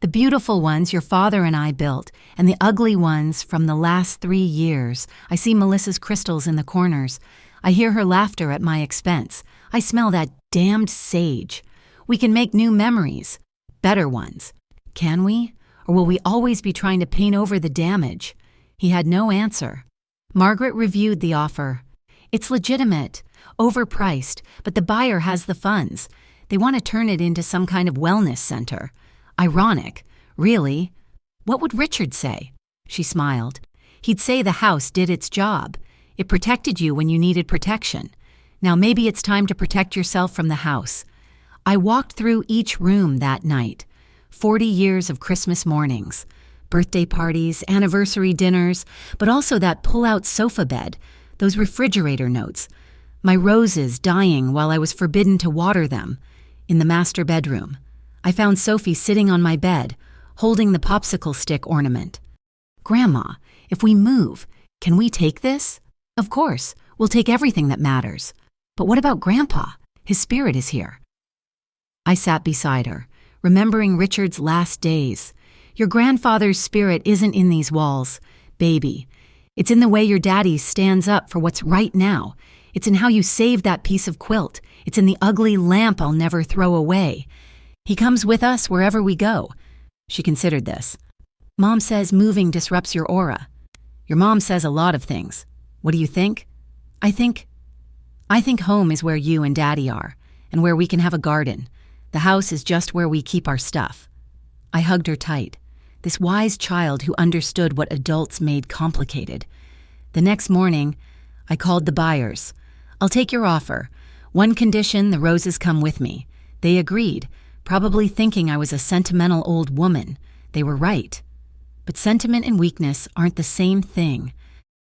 The beautiful ones your father and I built, and the ugly ones from the last 3 years. I see Melissa's crystals in the corners. I hear her laughter at my expense. I smell that damned sage. We can make new memories, better ones. Can we? Or will we always be trying to paint over the damage?" He had no answer. Margaret reviewed the offer. "It's legitimate, overpriced, but the buyer has the funds. They want to turn it into some kind of wellness center. Ironic, really. What would Richard say?" She smiled. "He'd say the house did its job. It protected you when you needed protection. Now maybe it's time to protect yourself from the house." I walked through each room that night. 40 years of Christmas mornings, birthday parties, anniversary dinners, but also that pull-out sofa bed, those refrigerator notes, my roses dying while I was forbidden to water them. In the master bedroom, I found Sophie sitting on my bed, holding the popsicle stick ornament. "Grandma, if we move, can we take this?" "Of course. We'll take everything that matters. But what about Grandpa? His spirit is here. I sat beside her, remembering Richard's last days. Your grandfather's spirit isn't in these walls, baby. It's in the way your daddy stands up for what's right now. It's in how you saved that piece of quilt. It's in the ugly lamp I'll never throw away. He comes with us wherever we go. She considered this. Mom says moving disrupts your aura. Your mom says a lot of things. What do you think? I think home is where you and Daddy are, and where we can have a garden. The house is just where we keep our stuff. I hugged her tight, this wise child who understood what adults made complicated. The next morning, I called the buyers. I'll take your offer. One condition, the roses come with me. They agreed, probably thinking I was a sentimental old woman. They were right. But sentiment and weakness aren't the same thing.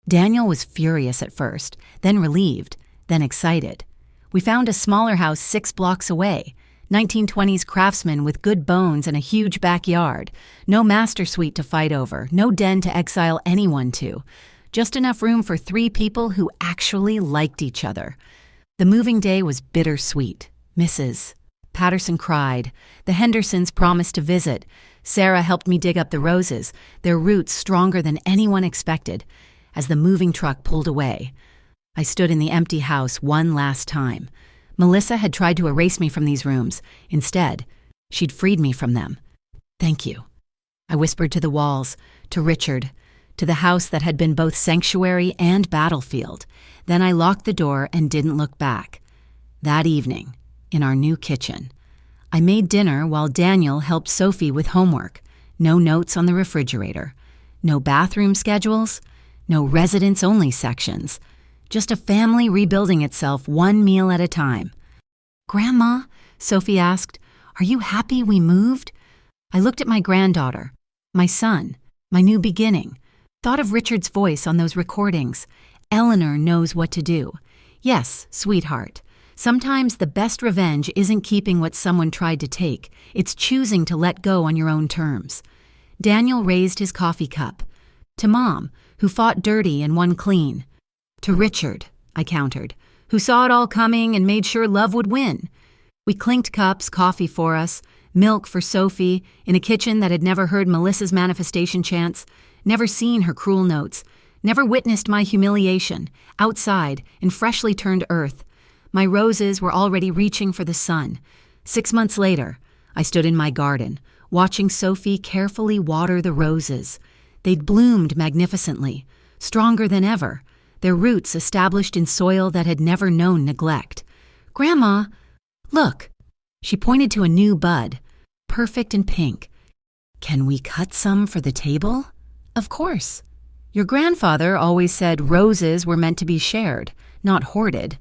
Daniel was furious at first, then relieved, then excited. We found a smaller house 6 blocks away, 1920s craftsman with good bones and a huge backyard. No master suite to fight over, no den to exile anyone to. Just enough room for 3 people who actually liked each other. The moving day was bittersweet. Mrs. Patterson cried. The Hendersons promised to visit. Sarah helped me dig up the roses, their roots stronger than anyone expected. As the moving truck pulled away, I stood in the empty house one last time. Melissa had tried to erase me from these rooms. Instead, she'd freed me from them. Thank you. I whispered to the walls, to Richard, to the house that had been both sanctuary and battlefield. Then I locked the door and didn't look back. That evening, in our new kitchen, I made dinner while Daniel helped Sophie with homework. No notes on the refrigerator. No bathroom schedules. No residents-only sections. Just a family rebuilding itself one meal at a time. Grandma, Sophie asked, are you happy we moved? I looked at my granddaughter, my son, my new beginning. Thought of Richard's voice on those recordings. Eleanor knows what to do. Yes, sweetheart. Sometimes the best revenge isn't keeping what someone tried to take. It's choosing to let go on your own terms. Daniel raised his coffee cup. To Mom, who fought dirty and won clean. To Richard, I countered, who saw it all coming and made sure love would win. We clinked cups, coffee for us, milk for Sophie, in a kitchen that had never heard Melissa's manifestation chants, never seen her cruel notes, never witnessed my humiliation, outside, in freshly turned earth. My roses were already reaching for the sun. 6 months later, I stood in my garden, watching Sophie carefully water the roses. They'd bloomed magnificently, stronger than ever, their roots established in soil that had never known neglect. Grandma, look. She pointed to a new bud, perfect and pink. Can we cut some for the table? Of course. Your grandfather always said roses were meant to be shared, not hoarded.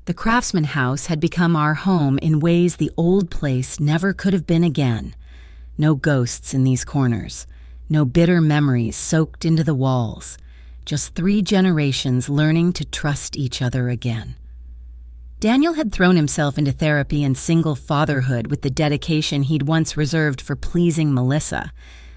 The Craftsman house had become our home in ways the old place never could have been again. No ghosts in these corners, no bitter memories soaked into the walls. Just 3 generations learning to trust each other again. Daniel had thrown himself into therapy and single fatherhood with the dedication he'd once reserved for pleasing Melissa.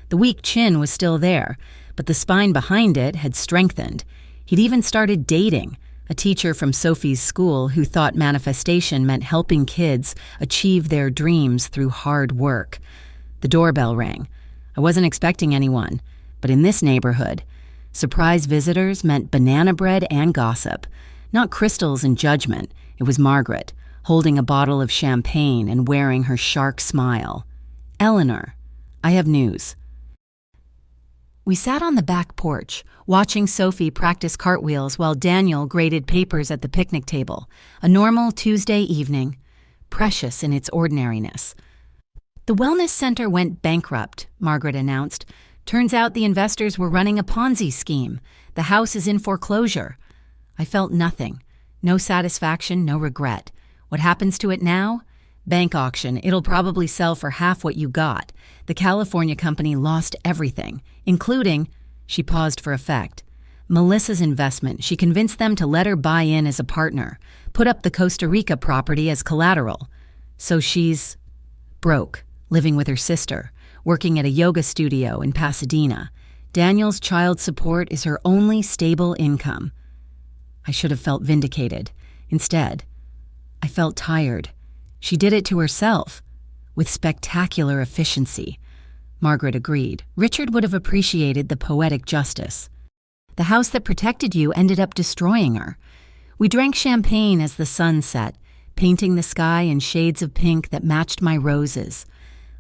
The weak chin was still there, but the spine behind it had strengthened. He'd even started dating, a teacher from Sophie's school who thought manifestation meant helping kids achieve their dreams through hard work. The doorbell rang. I wasn't expecting anyone, but in this neighborhood, surprise visitors meant banana bread and gossip. Not crystals and judgment. It was Margaret, holding a bottle of champagne and wearing her shark smile. Eleanor, I have news. We sat on the back porch, watching Sophie practice cartwheels while Daniel graded papers at the picnic table. A normal Tuesday evening, precious in its ordinariness. The wellness center went bankrupt, Margaret announced. Turns out the investors were running a Ponzi scheme. The house is in foreclosure. I felt nothing. No satisfaction, no regret. What happens to it now? Bank auction. It'll probably sell for half what you got. The California company lost everything, including, she paused for effect, Melissa's investment. She convinced them to let her buy in as a partner, put up the Costa Rica property as collateral. So she's broke, living with her sister, working at a yoga studio in Pasadena. Daniel's child support is her only stable income. I should have felt vindicated. Instead, I felt tired. She did it to herself, with spectacular efficiency. Margaret agreed. Richard would have appreciated the poetic justice. The house that protected you ended up destroying her. We drank champagne as the sun set, painting the sky in shades of pink that matched my roses.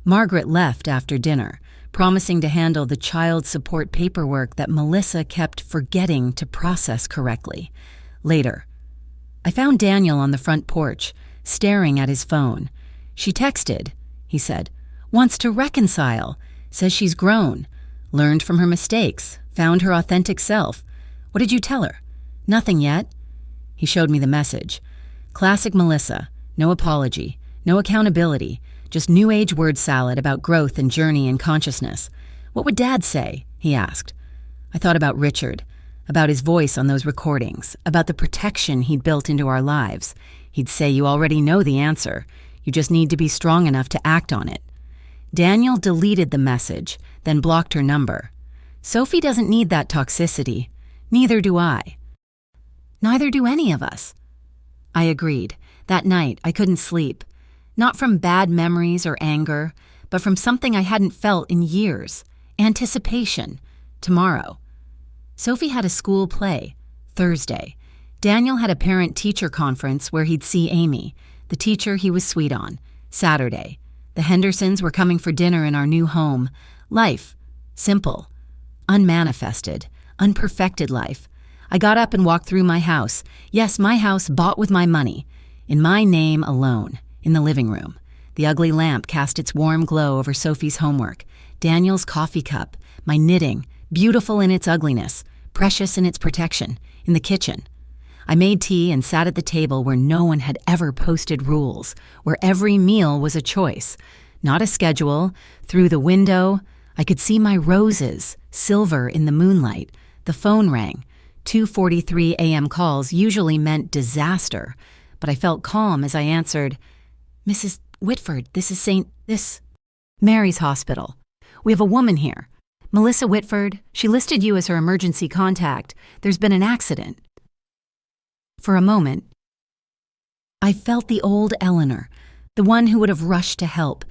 Margaret left after dinner, promising to handle the child support paperwork that Melissa kept forgetting to process correctly. Later, I found Daniel on the front porch, staring at his phone. She texted, he said, wants to reconcile, says she's grown, learned from her mistakes, found her authentic self. What did you tell her? Nothing yet. He showed me the message. Classic Melissa, no apology, no accountability, just new age word salad about growth and journey and consciousness. What would Dad say? He asked. I thought about Richard, about his voice on those recordings, about the protection he'd built into our lives. He'd say, you already know the answer. You just need to be strong enough to act on it. Daniel deleted the message, then blocked her number. Sophie doesn't need that toxicity. Neither do I. Neither do any of us. I agreed. That night, I couldn't sleep. Not from bad memories or anger, but from something I hadn't felt in years. Anticipation. Tomorrow. Sophie had a school play. Thursday. Daniel had a parent-teacher conference where he'd see Amy, the teacher he was sweet on. Saturday. The Hendersons were coming for dinner in our new home. Life. Simple. Unmanifested. Unperfected life. I got up and walked through my house. Yes, my house bought with my money. In my name alone. In the living room. The ugly lamp cast its warm glow over Sophie's homework. Daniel's coffee cup. My knitting. Beautiful in its ugliness. Precious in its protection. In the kitchen. I made tea and sat at the table where no one had ever posted rules. Where every meal was a choice. Not a schedule. Through the window, I could see my roses. Silver in the moonlight. The phone rang. 2:43 a.m. calls usually meant disaster. But I felt calm as I answered, Mrs. Whitford, this is Mary's hospital. We have a woman here. Melissa Whitford, she listed you as her emergency contact. There's been an accident. For a moment, I felt the old Eleanor, the one who would have rushed to help,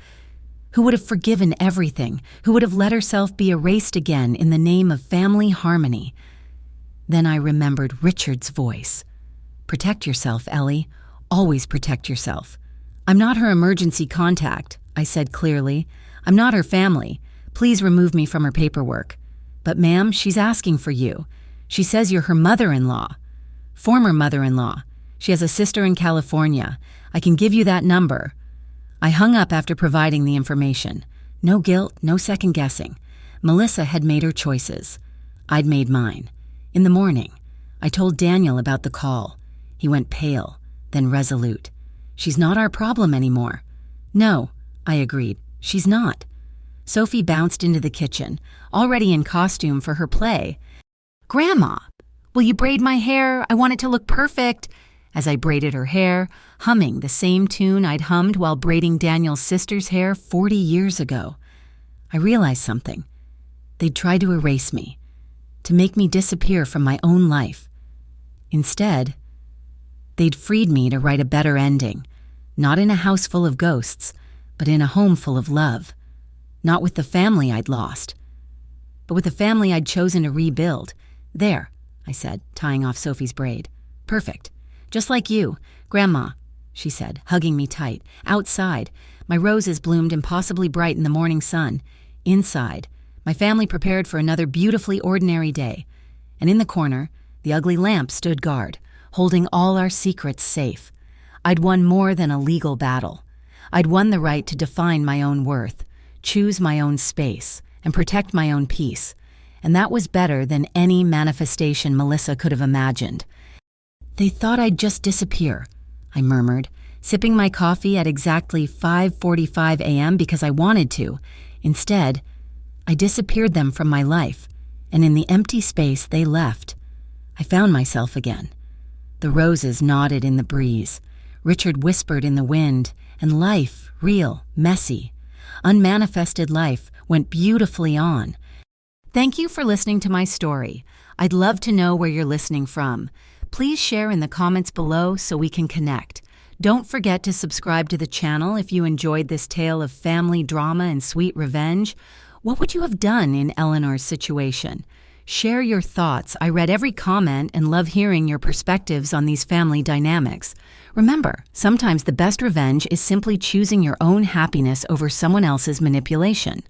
who would have forgiven everything, who would have let herself be erased again in the name of family harmony. Then I remembered Richard's voice. Protect yourself, Ellie. Always protect yourself. I'm not her emergency contact, I said clearly. I'm not her family. Please remove me from her paperwork. But ma'am, she's asking for you. She says you're her mother-in-law. Former mother-in-law. She has a sister in California. I can give you that number. I hung up after providing the information. No guilt, no second-guessing. Melissa had made her choices. I'd made mine. In the morning, I told Daniel about the call. He went pale, then resolute. She's not our problem anymore. No, I agreed. She's not. Sophie bounced into the kitchen, already in costume for her play. Grandma, will you braid my hair? I want it to look perfect. As I braided her hair, humming the same tune I'd hummed while braiding Daniel's sister's hair 40 years ago. I realized something. They'd tried to erase me, to make me disappear from my own life. Instead, they'd freed me to write a better ending, not in a house full of ghosts, but in a home full of love. Not with the family I'd lost, but with the family I'd chosen to rebuild. There, I said, tying off Sophie's braid. Perfect. Just like you. Grandma, she said, hugging me tight. Outside, my roses bloomed impossibly bright in the morning sun. Inside, my family prepared for another beautifully ordinary day. And in the corner, the ugly lamp stood guard, holding all our secrets safe. I'd won more than a legal battle. I'd won the right to define my own worth, choose my own space, and protect my own peace. And that was better than any manifestation Melissa could have imagined. They thought I'd just disappear, I murmured, sipping my coffee at exactly 5:45 a.m. because I wanted to. Instead, I disappeared them from my life, and in the empty space they left, I found myself again. The roses nodded in the breeze. Richard whispered in the wind, and life, real, messy, unmanifested life, went beautifully on. Thank you for listening to my story. I'd love to know where you're listening from. Please share in the comments below so we can connect. Don't forget to subscribe to the channel if you enjoyed this tale of family drama and sweet revenge. What would you have done in Eleanor's situation? Share your thoughts. I read every comment and love hearing your perspectives on these family dynamics. Remember, sometimes the best revenge is simply choosing your own happiness over someone else's manipulation.